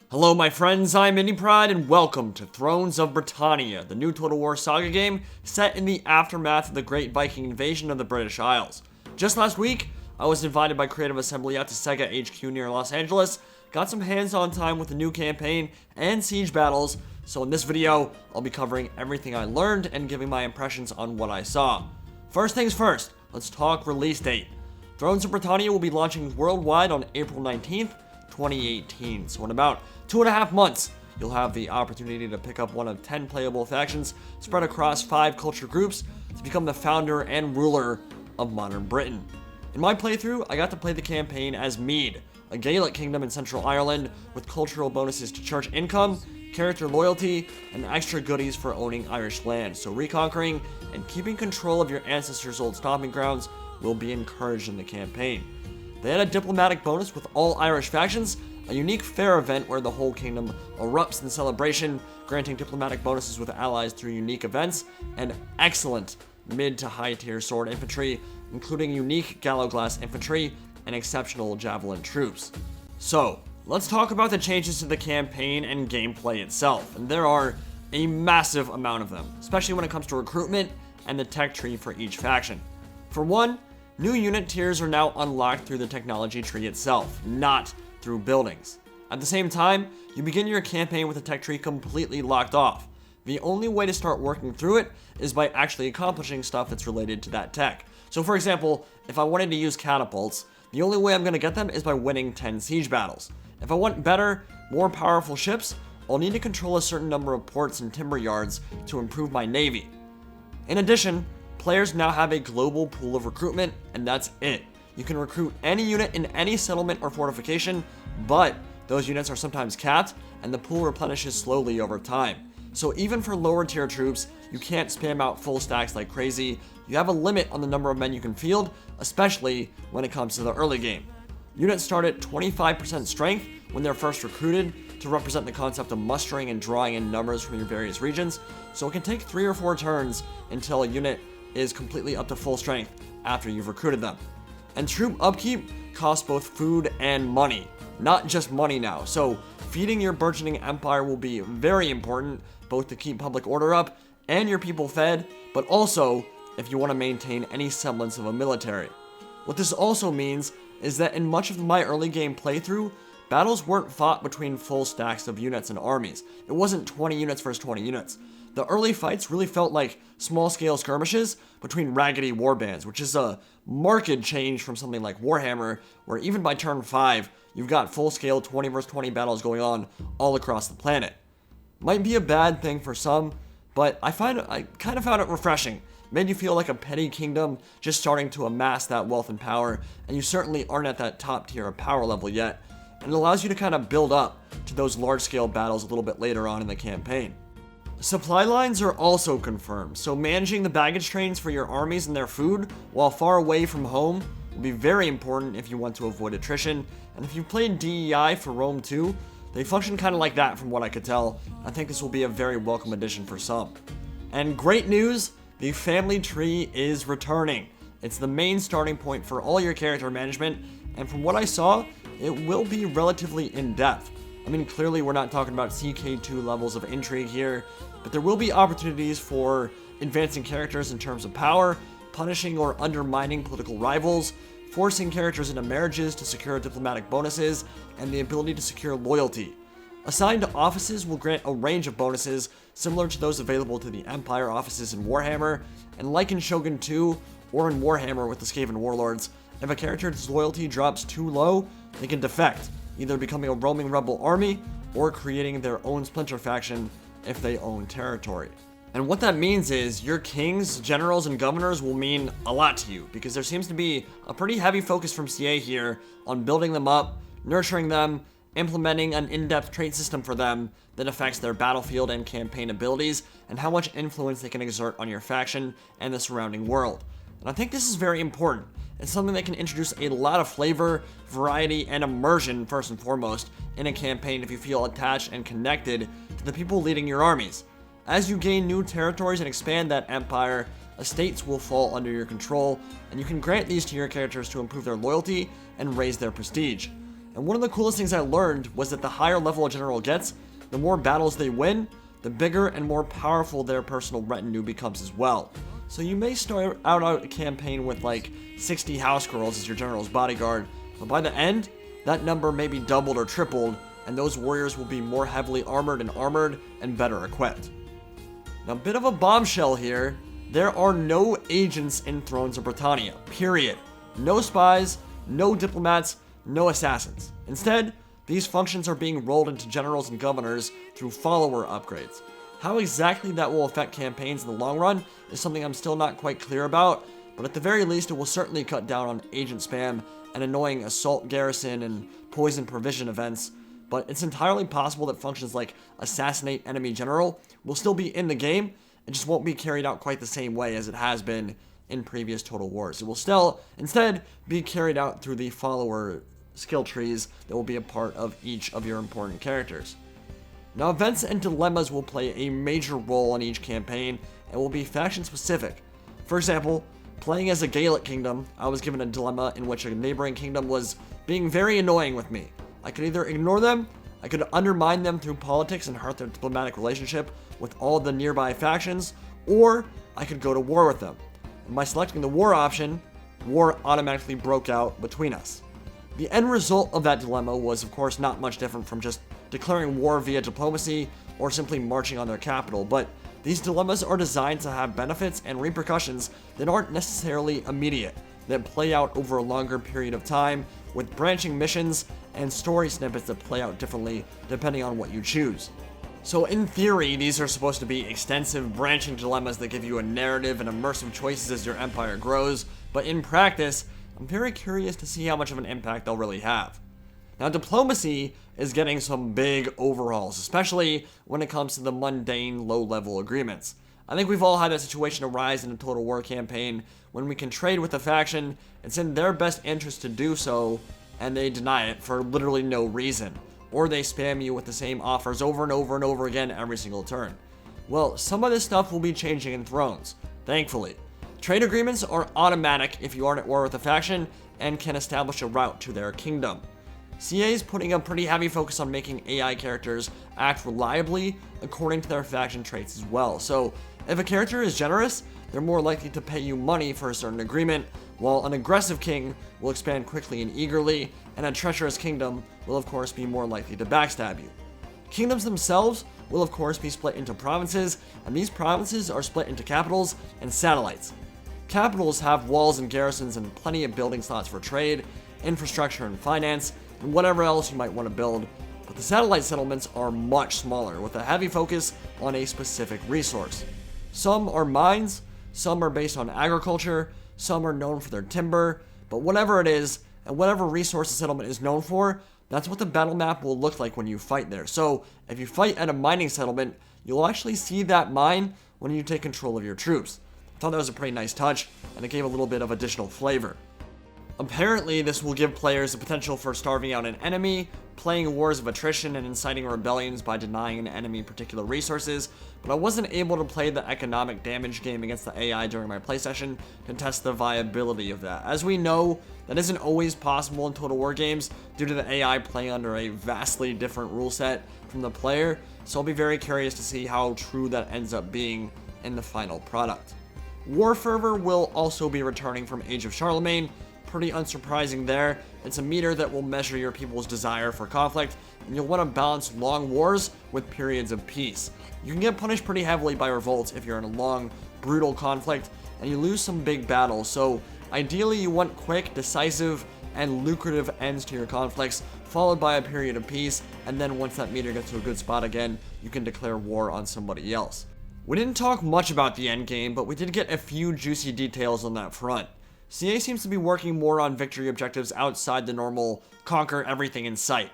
Hello my friends, I'm Indie Pride and welcome to Thrones of Britannia, the new Total War Saga game set in the aftermath of the Great Viking invasion of the British Isles. Just last week, I was invited by Creative Assembly out to Saga HQ near Los Angeles, got some hands-on time with the new campaign and siege battles, so in this video, I'll be covering everything I learned and giving my impressions on what I saw. First things first, let's talk release date. Thrones of Britannia will be launching worldwide on April 19th, 2018, so in about 2.5 months, you'll have the opportunity to pick up one of 10 playable factions spread across 5 culture groups to become the founder and ruler of modern Britain. In my playthrough, I got to play the campaign as Mead, a Gaelic kingdom in Central Ireland with cultural bonuses to church income, character loyalty, and extra goodies for owning Irish land, so reconquering and keeping control of your ancestors' old stomping grounds will be encouraged in the campaign. They had a diplomatic bonus with all Irish factions, a unique fair event where the whole kingdom erupts in celebration, granting diplomatic bonuses with allies through unique events, and excellent mid to high tier sword infantry, including unique Gallowglass infantry and exceptional javelin troops. So, let's talk about the changes to the campaign and gameplay itself, and there are a massive amount of them, especially when it comes to recruitment and the tech tree for each faction. For one, new unit tiers are now unlocked through the technology tree itself, not through buildings. At the same time, you begin your campaign with the tech tree completely locked off. The only way to start working through it is by actually accomplishing stuff that's related to that tech. So for example, if I wanted to use catapults, the only way I'm going to get them is by winning 10 siege battles. If I want better, more powerful ships, I'll need to control a certain number of ports and timber yards to improve my navy. In addition, players now have a global pool of recruitment, and that's it. You can recruit any unit in any settlement or fortification, but those units are sometimes capped, and the pool replenishes slowly over time. So even for lower tier troops, you can't spam out full stacks like crazy. You have a limit on the number of men you can field, especially when it comes to the early game. Units start at 25% strength when they're first recruited to represent the concept of mustering and drawing in numbers from your various regions, so it can take 3 or 4 turns until a unit is completely up to full strength after you've recruited them. And troop upkeep costs both food and money, not just money now, so feeding your burgeoning empire will be very important, both to keep public order up and your people fed, but also if you want to maintain any semblance of a military. What this also means is that in much of my early game playthrough, battles weren't fought between full stacks of units and armies. It wasn't 20 units versus 20 units. The early fights really felt like small-scale skirmishes between raggedy warbands, which is a marked change from something like Warhammer, where even by turn 5, you've got full-scale 20 versus 20 battles going on all across the planet. Might be a bad thing for some, but I kind of found it refreshing. It made you feel like a petty kingdom just starting to amass that wealth and power, and you certainly aren't at that top tier of power level yet, and it allows you to kind of build up to those large-scale battles a little bit later on in the campaign. Supply lines are also confirmed, so managing the baggage trains for your armies and their food while far away from home will be very important if you want to avoid attrition, and if you've played DEI for Rome 2, they function kind of like that from what I could tell. I think this will be a very welcome addition for some. And great news, the family tree is returning. It's the main starting point for all your character management, and from what I saw, it will be relatively in-depth. I mean, clearly we're not talking about CK2 levels of intrigue here, but there will be opportunities for advancing characters in terms of power, punishing or undermining political rivals, forcing characters into marriages to secure diplomatic bonuses, and the ability to secure loyalty. Assigned offices will grant a range of bonuses similar to those available to the Empire offices in Warhammer, and like in Shogun 2 or in Warhammer with the Skaven Warlords, if a character's loyalty drops too low, they can defect, either becoming a roaming rebel army or creating their own splinter faction if they own territory. And what that means is your kings, generals, and governors will mean a lot to you, because there seems to be a pretty heavy focus from CA here on building them up, nurturing them, implementing an in-depth trait system for them that affects their battlefield and campaign abilities, and how much influence they can exert on your faction and the surrounding world. And I think this is very important. It's something that can introduce a lot of flavor, variety, and immersion, first and foremost, in a campaign if you feel attached and connected to the people leading your armies. As you gain new territories and expand that empire, estates will fall under your control, and you can grant these to your characters to improve their loyalty and raise their prestige. And one of the coolest things I learned was that the higher level a general gets, the more battles they win, the bigger and more powerful their personal retinue becomes as well. So you may start out a campaign with like 60 house girls as your general's bodyguard, but by the end, that number may be doubled or tripled, and those warriors will be more heavily armored and better equipped. Now, a bit of a bombshell here, there are no agents in Thrones of Britannia, period. No spies, no diplomats, no assassins. Instead, these functions are being rolled into generals and governors through follower upgrades. How exactly that will affect campaigns in the long run is something I'm still not quite clear about, but at the very least it will certainly cut down on agent spam and annoying assault garrison and poison provision events, but it's entirely possible that functions like assassinate enemy general will still be in the game, it just won't be carried out quite the same way as it has been in previous Total Wars. It will still instead be carried out through the follower skill trees that will be a part of each of your important characters. Now, events and dilemmas will play a major role in each campaign and will be faction specific. For example, playing as a Gaelic kingdom, I was given a dilemma in which a neighboring kingdom was being very annoying with me. I could either ignore them, I could undermine them through politics and hurt their diplomatic relationship with all the nearby factions, or I could go to war with them. And by selecting the war option, war automatically broke out between us. The end result of that dilemma was, of course, not much different from just declaring war via diplomacy or simply marching on their capital, but these dilemmas are designed to have benefits and repercussions that aren't necessarily immediate, that play out over a longer period of time, with branching missions and story snippets that play out differently depending on what you choose. So in theory, these are supposed to be extensive branching dilemmas that give you a narrative and immersive choices as your empire grows, but in practice, I'm very curious to see how much of an impact they'll really have. Now, diplomacy is getting some big overhauls, especially when it comes to the mundane, low-level agreements. I think we've all had that situation arise in a Total War campaign when we can trade with a faction, it's in their best interest to do so, and they deny it for literally no reason. Or they spam you with the same offers over and over and over again every single turn. Well, some of this stuff will be changing in Thrones, thankfully. Trade agreements are automatic if you aren't at war with a faction and can establish a route to their kingdom. CA is putting a pretty heavy focus on making AI characters act reliably according to their faction traits as well. So if a character is generous, they're more likely to pay you money for a certain agreement, while an aggressive king will expand quickly and eagerly, and a treacherous kingdom will of course be more likely to backstab you. Kingdoms themselves will of course be split into provinces, and these provinces are split into capitals and satellites. Capitals have walls and garrisons and plenty of building slots for trade, infrastructure and finance, and whatever else you might want to build, but the satellite settlements are much smaller, with a heavy focus on a specific resource. Some are mines, some are based on agriculture, some are known for their timber, but whatever it is, and whatever resource the settlement is known for, that's what the battle map will look like when you fight there. So, if you fight at a mining settlement, you'll actually see that mine when you take control of your troops. I thought that was a pretty nice touch, and it gave a little bit of additional flavor. Apparently, this will give players the potential for starving out an enemy, playing wars of attrition, and inciting rebellions by denying an enemy particular resources, but I wasn't able to play the economic damage game against the AI during my play session to test the viability of that. As we know, that isn't always possible in Total War games due to the AI playing under a vastly different rule set from the player, so I'll be very curious to see how true that ends up being in the final product. War Fervor will also be returning from Age of Charlemagne. Pretty unsurprising there. It's a meter that will measure your people's desire for conflict, and you'll want to balance long wars with periods of peace. You can get punished pretty heavily by revolts if you're in a long, brutal conflict, and you lose some big battles, so ideally you want quick, decisive, and lucrative ends to your conflicts, followed by a period of peace, and then once that meter gets to a good spot again, you can declare war on somebody else. We didn't talk much about the endgame, but we did get a few juicy details on that front. CA seems to be working more on victory objectives outside the normal conquer everything in sight.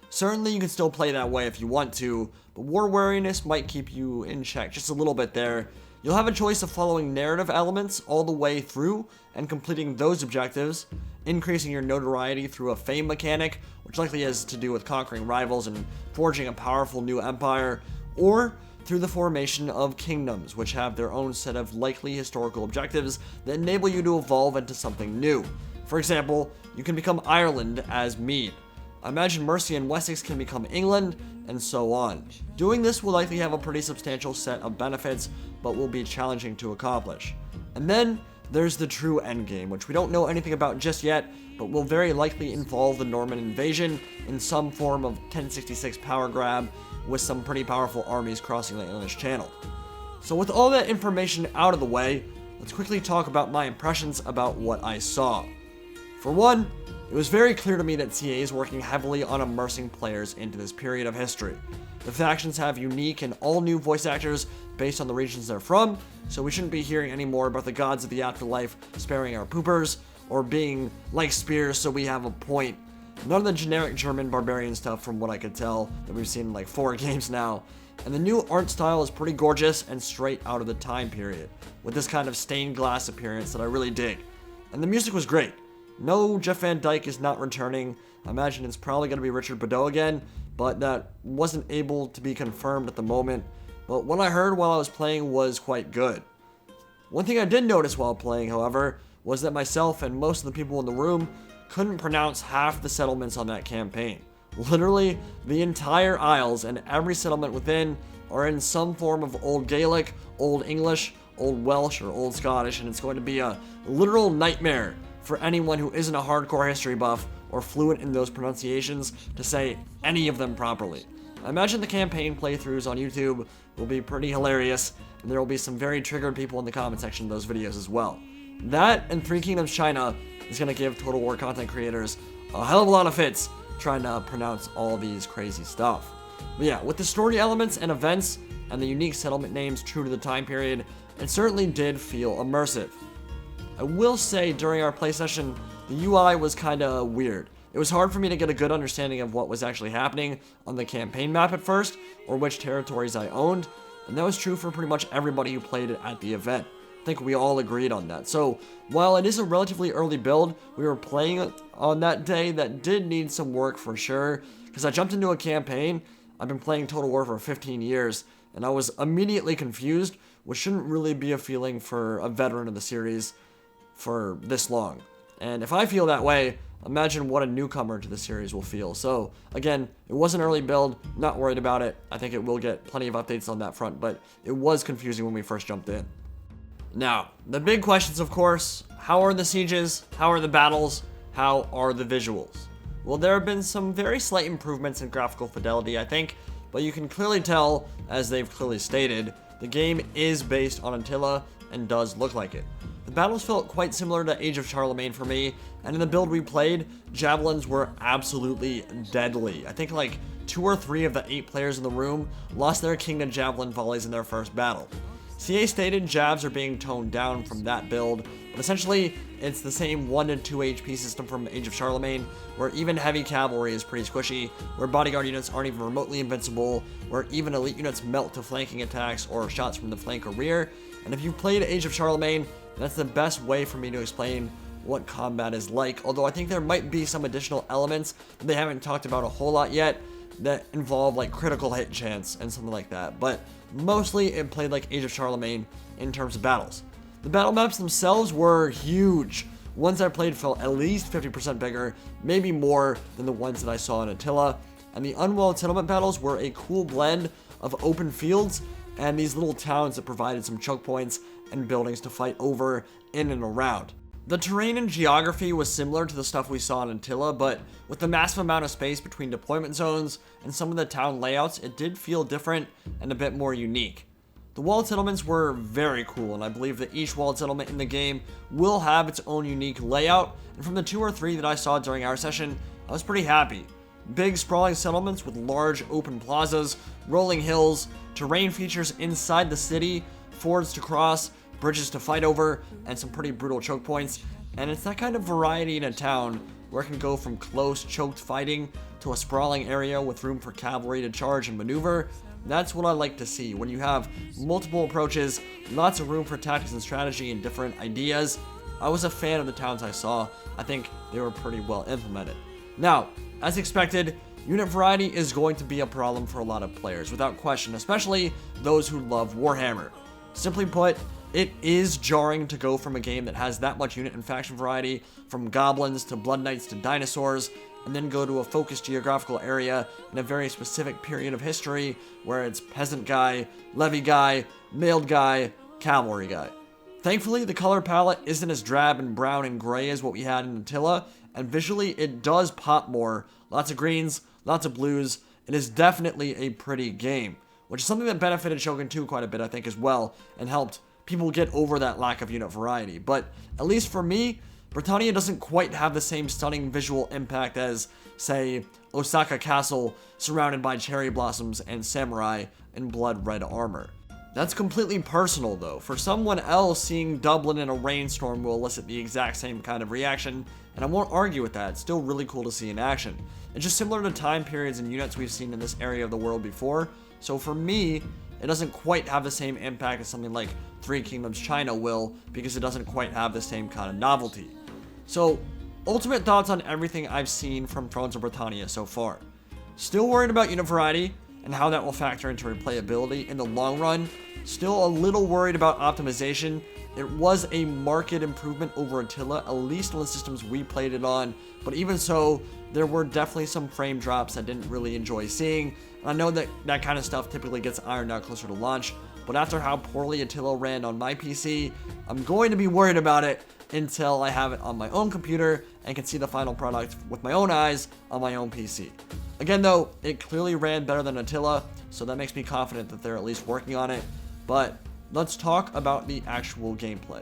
Certainly you can still play that way if you want to, but war wariness might keep you in check just a little bit there. You'll have a choice of following narrative elements all the way through and completing those objectives, increasing your notoriety through a fame mechanic, which likely has to do with conquering rivals and forging a powerful new empire, or through the formation of kingdoms, which have their own set of likely historical objectives that enable you to evolve into something new. For example, you can become Ireland as Mead. I imagine Mercia and Wessex can become England, and so on. Doing this will likely have a pretty substantial set of benefits, but will be challenging to accomplish. And then, there's the true endgame, which we don't know anything about just yet, but will very likely involve the Norman invasion in some form of 1066 power grab, with some pretty powerful armies crossing the English Channel. So with all that information out of the way, let's quickly talk about my impressions about what I saw. For one, it was very clear to me that CA is working heavily on immersing players into this period of history. The factions have unique and all-new voice actors based on the regions they're from, so we shouldn't be hearing any more about the gods of the afterlife sparing our poopers, or being like spears so we have a point. None of the generic German barbarian stuff from what I could tell that we've seen in like 4 games now. And the new art style is pretty gorgeous and straight out of the time period, with this kind of stained glass appearance that I really dig. And the music was great. No, Jeff Van Dyke is not returning. I imagine it's probably going to be Richard Bedeau again, but that wasn't able to be confirmed at the moment. But what I heard while I was playing was quite good. One thing I did notice while playing, however, was that myself and most of the people in the room couldn't pronounce half the settlements on that campaign. Literally, the entire Isles and every settlement within are in some form of Old Gaelic, Old English, Old Welsh, or Old Scottish, and it's going to be a literal nightmare for anyone who isn't a hardcore history buff or fluent in those pronunciations to say any of them properly. I imagine the campaign playthroughs on YouTube will be pretty hilarious, and there will be some very triggered people in the comment section of those videos as well. That and Three Kingdoms China is going to give Total War content creators a hell of a lot of fits trying to pronounce all these crazy stuff. But yeah, with the story elements and events and the unique settlement names true to the time period, it certainly did feel immersive. I will say during our play session, the UI was kinda weird. It was hard for me to get a good understanding of what was actually happening on the campaign map at first, or which territories I owned, and that was true for pretty much everybody who played it at the event. I think we all agreed on that. So, while it is a relatively early build, we were playing it on that day that did need some work for sure, because I jumped into a campaign. I've been playing Total War for 15 years, and I was immediately confused, which shouldn't really be a feeling for a veteran of the series for this long. And if I feel that way, imagine what a newcomer to the series will feel. So, again, it was an early build, not worried about it. I think it will get plenty of updates on that front, but it was confusing when we first jumped in. Now, the big questions, of course, how are the sieges? How are the battles? How are the visuals? Well, there have been some very slight improvements in graphical fidelity, I think, but you can clearly tell, as they've clearly stated, the game is based on Attila and does look like it. The battles felt quite similar to Age of Charlemagne for me, and in the build we played, javelins were absolutely deadly. I think like 2 or 3 of the 8 players in the room lost their king to javelin volleys in their first battle. CA stated jabs are being toned down from that build, but essentially it's the same 1 to 2 HP system from Age of Charlemagne, where even heavy cavalry is pretty squishy, where bodyguard units aren't even remotely invincible, where even elite units melt to flanking attacks or shots from the flank or rear. And if you've played Age of Charlemagne, that's the best way for me to explain what combat is like, although I think there might be some additional elements that they haven't talked about a whole lot yet that involve like critical hit chance and something like that, but mostly it played like Age of Charlemagne in terms of battles. The battle maps themselves were huge. Ones I played felt at least 50% bigger, maybe more than the ones that I saw in Attila, and the unveiled settlement battles were a cool blend of open fields and these little towns that provided some choke points and buildings to fight over in and around. The terrain and geography was similar to the stuff we saw in Attila, but with the massive amount of space between deployment zones and some of the town layouts, it did feel different and a bit more unique. The walled settlements were very cool, and I believe that each walled settlement in the game will have its own unique layout, and from the 2 or 3 that I saw during our session, I was pretty happy. Big sprawling settlements with large open plazas, rolling hills, terrain features inside the city, fords to cross, bridges to fight over, and some pretty brutal choke points. And it's that kind of variety in a town where it can go from close choked fighting to a sprawling area with room for cavalry to charge and maneuver. That's what I like to see, when you have multiple approaches, lots of room for tactics and strategy and different ideas. I was a fan of the towns I saw. I think they were pretty well implemented. Now, as expected, unit variety is going to be a problem for a lot of players, without question, especially those who love Warhammer. Simply put, it is jarring to go from a game that has that much unit and faction variety, from goblins to blood knights to dinosaurs, and then go to a focused geographical area in a very specific period of history where it's peasant guy, levy guy, mailed guy, cavalry guy. Thankfully, the color palette isn't as drab and brown and gray as what we had in Attila, and visually it does pop more. Lots of greens, lots of blues. It is definitely a pretty game, which is something that benefited Shogun 2 quite a bit, I think, as well, and helped people get over that lack of unit variety. But at least for me, Britannia doesn't quite have the same stunning visual impact as, say, Osaka Castle surrounded by cherry blossoms and samurai in blood red armor. That's completely personal though. For someone else, seeing Dublin in a rainstorm will elicit the exact same kind of reaction, and I won't argue with that. It's still really cool to see in action. It's just similar to time periods and units we've seen in this area of the world before, so for me, it doesn't quite have the same impact as something like Three Kingdoms China will, because it doesn't quite have the same kind of novelty. So, ultimate thoughts on everything I've seen from Thrones of Britannia so far. Still worried about unit variety, and how that will factor into replayability in the long run. Still a little worried about optimization. It was a marked improvement over Attila, at least on the systems we played it on, but even so, there were definitely some frame drops I didn't really enjoy seeing. And I know that that kind of stuff typically gets ironed out closer to launch, but after how poorly Attila ran on my PC, I'm going to be worried about it until I have it on my own computer and can see the final product with my own eyes on my own PC. Again though, it clearly ran better than Attila, so that makes me confident that they're at least working on it, but let's talk about the actual gameplay.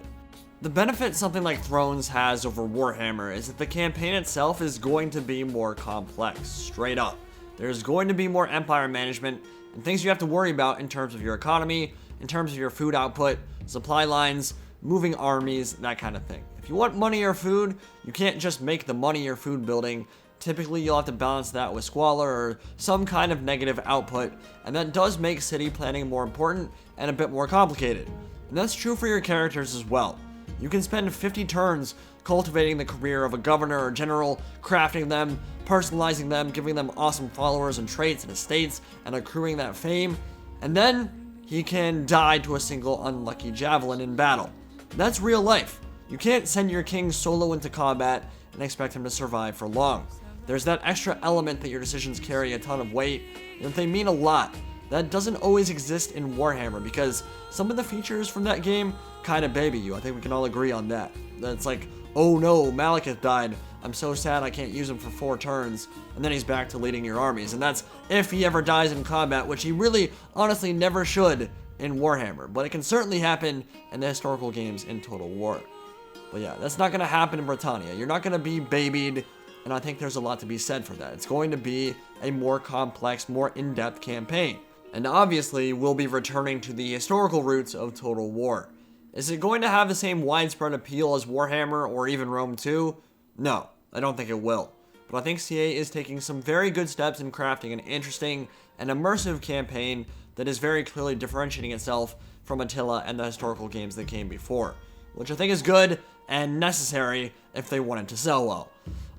The benefit something like Thrones has over Warhammer is that the campaign itself is going to be more complex, straight up. There's going to be more empire management and things you have to worry about in terms of your economy, in terms of your food output, supply lines, moving armies, that kind of thing. If you want money or food, you can't just make the money or food building. Typically, you'll have to balance that with squalor or some kind of negative output, and that does make city planning more important and a bit more complicated. And that's true for your characters as well. You can spend 50 turns cultivating the career of a governor or general, crafting them, personalizing them, giving them awesome followers and traits and estates, and accruing that fame, and then he can die to a single unlucky javelin in battle. That's real life. You can't send your king solo into combat and expect him to survive for long. There's that extra element that your decisions carry a ton of weight, and they mean a lot. That doesn't always exist in Warhammer, because some of the features from that game kind of baby you. I think we can all agree on that. That's like, oh no, Malekith died. I'm so sad I can't use him for 4 turns, and then he's back to leading your armies. And that's if he ever dies in combat, which he really, honestly, never should in Warhammer. But it can certainly happen in the historical games in Total War. But yeah, that's not going to happen in Britannia. You're not going to be babied, and I think there's a lot to be said for that. It's going to be a more complex, more in-depth campaign. And obviously, we'll be returning to the historical roots of Total War. Is it going to have the same widespread appeal as Warhammer or even Rome 2? No, I don't think it will. But I think CA is taking some very good steps in crafting an interesting and immersive campaign that is very clearly differentiating itself from Attila and the historical games that came before, which I think is good and necessary if they wanted to sell well.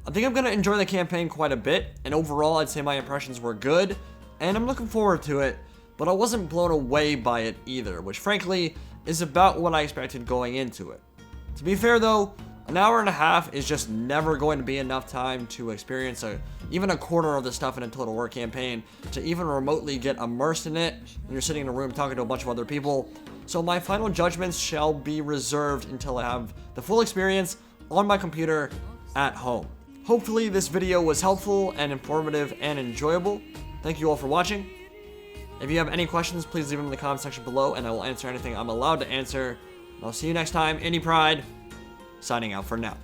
I think I'm going to enjoy the campaign quite a bit, and overall I'd say my impressions were good, and I'm looking forward to it, but I wasn't blown away by it either, which frankly is about what I expected going into it. To be fair though, an hour and a half is just never going to be enough time to experience even a quarter of the stuff in a Total War campaign, to even remotely get immersed in it when you're sitting in a room talking to a bunch of other people. So my final judgments shall be reserved until I have the full experience on my computer at home. Hopefully this video was helpful and informative and enjoyable. Thank you all for watching. If you have any questions, please leave them in the comment section below, and I will answer anything I'm allowed to answer. And I'll see you next time. Indie Pride, signing out for now.